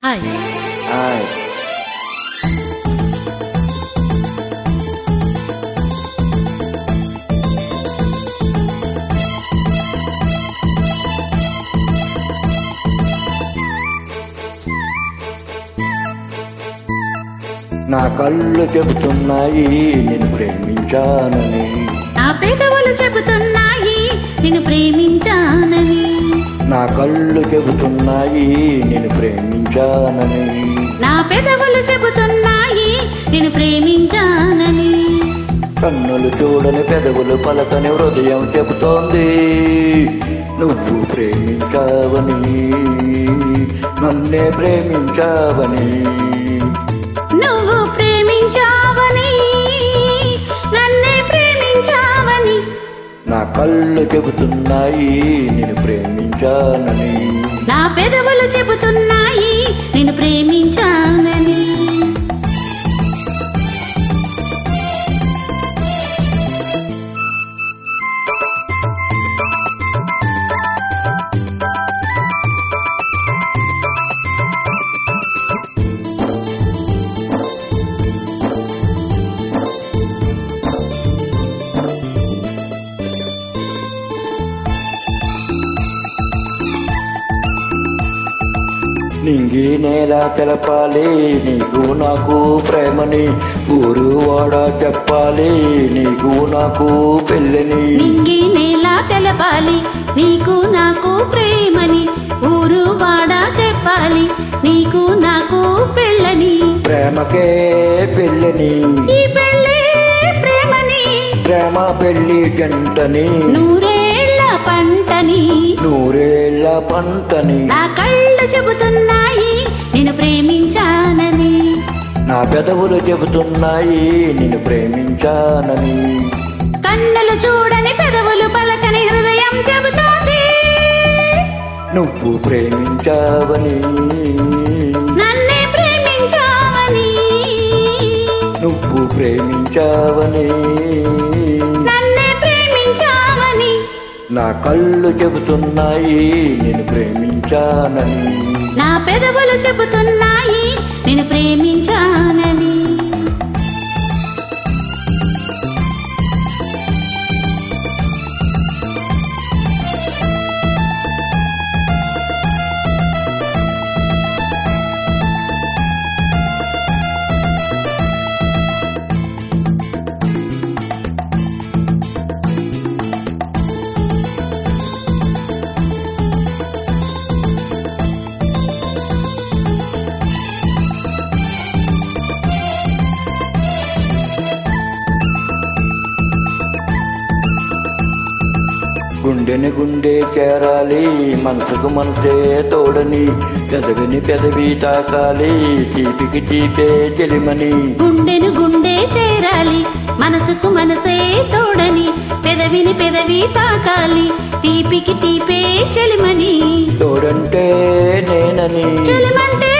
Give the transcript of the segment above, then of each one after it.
Hi hi నా కళ్ళు చెబుతున్నాయి నిన్ను ప్రేమించానని, నా పెదవులు చెబుతున్నాయి నిన్ను ప్రేమించానని, నా కళ్ళు చెబుతున్నాయి నిన్ను ప్రేమించానని, నా పెదవులు చెబుతున్నాయి నిన్ను ప్రేమించానని, కన్నులు చూడని పెదవులు పలకని హృదయం చెబుతోంది నువ్వు ప్రేమించావని, నన్నే ప్రేమించావని. నువ్వు ప్రేమించావని నన్నే ప్రేమించావని, నా కళ్ళు చెబుతున్నాయి నిన్ను ప్రేమించానని, నా పెదవులు చెబుతున్నాయి నిన్ను ప్రేమించానని. నింగి నేల తెలపాలి నీకు నాకు ప్రేమని, ఊరు వాడ చెప్పాలి నీకు నాకు పెళ్ళని. నింగి నేల తెలపాలి నీకు నాకు ప్రేమని, ఊరు వాడ చెప్పాలి నీకు నాకు పెళ్ళని. ప్రేమకే పెళ్ళని, ఈ పెళ్ళే ప్రేమని, ప్రేమ పెళ్ళి జంటని, నూరేళ్ల పంటని, నూరేళ్ల పంటని. నా కళ్ళు చెబుతున్నాయి నిన్ను ప్రేమించానని, నా పెదవులు చెబుతున్నాయి నిన్ను ప్రేమించానని, కన్నులు చూడని పెదవులు పలకని హృదయం చెబుతోంది నువ్వు ప్రేమించావని, నన్నే ప్రేమించావని, నువ్వు ప్రేమించావని. నన్నే ప్రేమించావని, నా కళ్ళు చెబుతున్నాయి నిన్ను ప్రేమించానని, నా పెదవులు చెబుతున్నాయి నిన్ను ప్రేమించానని. గుండెని గుండె చేరాలి మనసుకు మనసే తోడని, పెదవిని పెదవి తాకాలి తీపికి తీపే చెలిమని. గుండెను గుండె చేరాలి మనసుకు మనసే తోడని, పెదవిని పెదవి తాకాలి తీపికి తీపే చెలిమని. తోడంటే నేనని, చెలిమంటే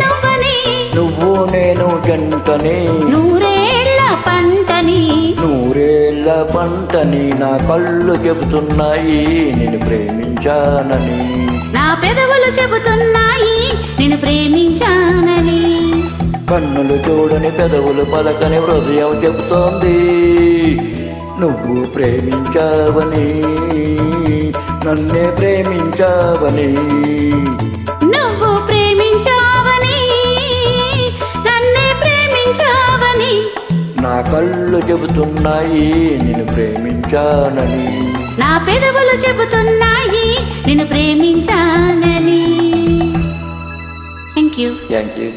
నువ్వని, నువ్వు నేను జంటని, నూరేళ్ల పంటని, నూరేళ్ల పంటని. నా కళ్ళు చెబుతున్నాయి నిన్ను ప్రేమించానని, నా పెదవులు చెబుతున్నాయి నిన్ను ప్రేమించానని, కన్నులు చూడని పెదవులు పలకని హృదయం చెబుతోంది నువ్వు ప్రేమించావని, నన్నే ప్రేమించావని. నువ్వు ప్రేమించావని నన్నే ప్రేమించావని, నా కళ్ళు చెబుతున్నాయి నిన్ను ప్రేమించానని, నా పెదవులు చెబుతున్నాయి నిన్ను ప్రేమించానని. Thank you. Thank you.